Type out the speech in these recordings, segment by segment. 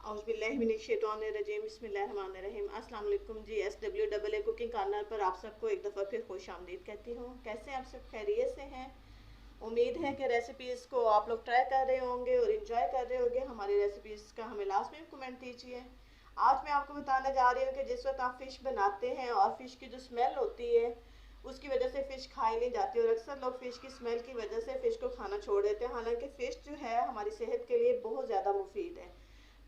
औज़ुबिल्लाहिमिनश्शैतानिर्रजीम बिस्मिल्लाहिर्रहमानिर्रहीम। अस्सलाम वालेकुम जी। SWAA कुकिंग कॉर्नर पर आप सबको एक दफ़ा फिर खुश आमदीद कहती हूँ। कैसे आप सब खैरियत से हैं? उम्मीद है कि रेसिपीज़ को आप लोग ट्राई कर रहे होंगे और इन्जॉय कर रहे होंगे। हमारी रेसिपीज़ का हमें लास्ट में कमेंट दीजिए। आज मैं आपको बताने जा रही हूँ कि जिस वक्त आप फ़िश बनाते हैं और फ़िश की जो स्मेल होती है उसकी वजह से फ़िश खाई नहीं जाती, और अक्सर लोग फ़िश की स्मेल की वजह से फ़िश को खाना छोड़ देते हैं। हालांकि फ़िश जो है हमारी सेहत के लिए बहुत ज़्यादा मुफीद है।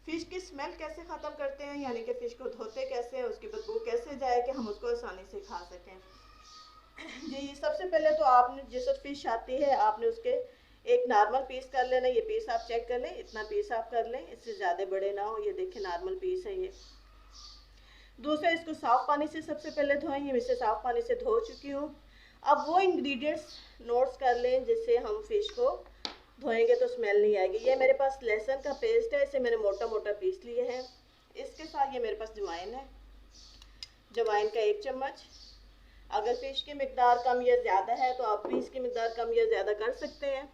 फ़िश की स्मेल कैसे ख़त्म करते हैं, यानी कि फ़िश को धोते कैसे हैं, उसकी बदबू कैसे जाए कि हम उसको आसानी से खा सकें। जी, सबसे पहले तो आपने जिस वक्त फ़िश आती है आपने उसके एक नॉर्मल पीस कर लेना। ये पीस आप चेक कर लें, इतना पीस आप कर लें, इससे ज़्यादा बड़े ना हो। ये देखिए नॉर्मल पीस है ये। दूसरा, इसको साफ़ पानी से सबसे पहले धोएं। ये इसे साफ़ पानी से धो चुकी हूँ। अब वो इंग्रेडिएंट्स नोट्स कर लें जिससे हम फ़िश को धोएंगे तो स्मेल नहीं आएगी। ये मेरे पास लहसुन का पेस्ट है, इसे मैंने मोटा मोटा पीस लिया है। इसके साथ ये मेरे पास जवाइन है, जवाइन का 1 चम्मच। अगर फ़िश की मिकदार कम या ज़्यादा है तो आप भी इसकी मिकदार कम या ज़्यादा कर सकते हैं।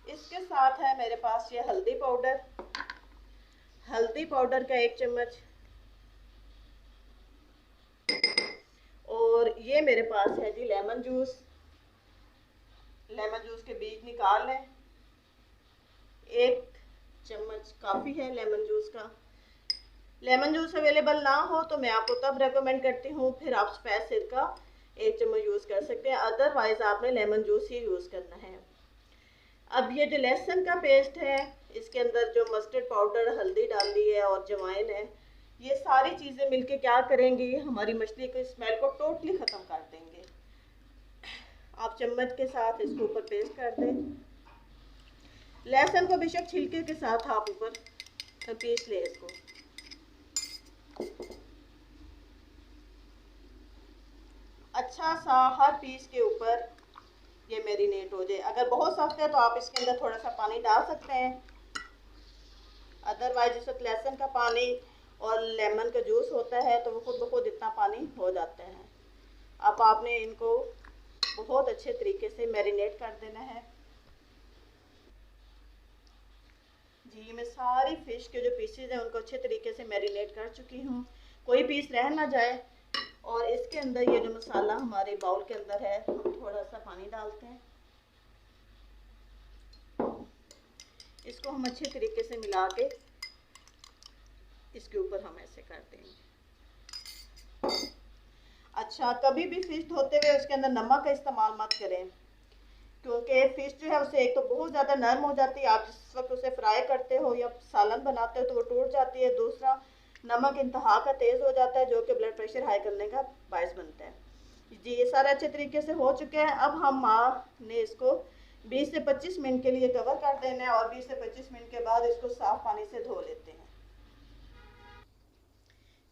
इसके साथ है मेरे पास ये हल्दी पाउडर, हल्दी पाउडर का 1 चम्मच। और ये मेरे पास है जी लेमन जूस। लेमन जूस के बीज निकाल लें, 1 चम्मच काफ़ी है लेमन जूस का। लेमन जूस अवेलेबल ना हो तो मैं आपको तब रेकमेंड करती हूँ, फिर आप सफ़ेद सिरका 1 चम्मच यूज़ कर सकते हैं, अदरवाइज़ आपने लेमन जूस ही यूज़ करना है। अब ये जो लहसुन का पेस्ट है इसके अंदर जो मस्टर्ड पाउडर, हल्दी डाल दी है और जवाइन है, ये सारी चीज़ें मिलके क्या करेंगी, हमारी मछली की स्मेल को टोटली ख़त्म कर देंगे। आप चम्मच के साथ इसको ऊपर पेस्ट कर दें। लहसुन को बेशक छिलके के साथ आप ऊपर पीस लें इसको। अच्छा सा हर पीस के ऊपर ये मैरिनेट हो जाए। अगर बहुत सख्त है तो आप इसके अंदर थोड़ा सा पानी डाल सकते हैं, अदरवाइज इस वक्त लहसुन का पानी और लेमन का जूस होता है तो वो खुद ब खुद इतना पानी हो जाता है। अब आपने इनको बहुत अच्छे तरीके से मैरिनेट कर देना है। जी, मैं सारी फ़िश के जो पीसेज हैं उनको अच्छे तरीके से मैरिनेट कर चुकी हूँ, कोई पीस रह ना जाए। और इसके अंदर ये जो मसाला हमारे बाउल के अंदर है, हम थोड़ा सा पानी डालते हैं, इसको हम अच्छे तरीके से मिला के इसके ऊपर हम ऐसे कर देंगे। अच्छा, कभी भी फ़िश धोते हुए उसके अंदर नमक का इस्तेमाल मत करें, क्योंकि फ़िश जो है उसे एक तो बहुत ज़्यादा नरम हो जाती है, आप जिस वक्त उसे फ्राई करते हो या सालन बनाते हो तो वो टूट जाती है। दूसरा, नमक इंतहा का तेज़ हो जाता है जो कि ब्लड प्रेशर हाई करने का बायस बनता है। जी, ये सारे अच्छे तरीके से हो चुके हैं। अब हम ने इसको 20 से 25 मिनट के लिए कवर कर देना है और 20 से 25 मिनट के बाद इसको साफ़ पानी से धो लेते हैं।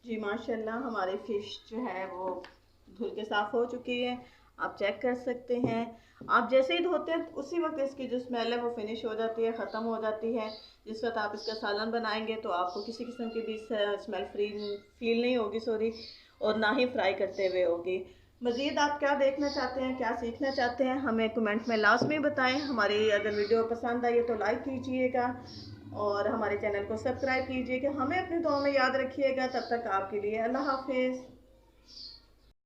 जी माशाल्लाह, हमारी फ़िश जो है वो धुल के साफ़ हो चुकी है, आप चेक कर सकते हैं। आप जैसे ही धोते हैं उसी वक्त इसकी जो स्मेल है वो फिनिश हो जाती है, ख़त्म हो जाती है। जिस वक्त आप इसका सालन बनाएंगे तो आपको किसी किस्म की भी स्मेल फील नहीं होगी, सॉरी, और ना ही फ्राई करते हुए होगी। मज़ीद आप क्या देखना चाहते हैं, क्या सीखना चाहते हैं, हमें कमेंट में लास्ट में बताएं। हमारी अगर वीडियो पसंद आई तो लाइक कीजिएगा और हमारे चैनल को सब्सक्राइब कीजिएगा। हमें अपनी दुआ में याद रखिएगा। तब तक आपके लिए अल्लाह हाफिज़।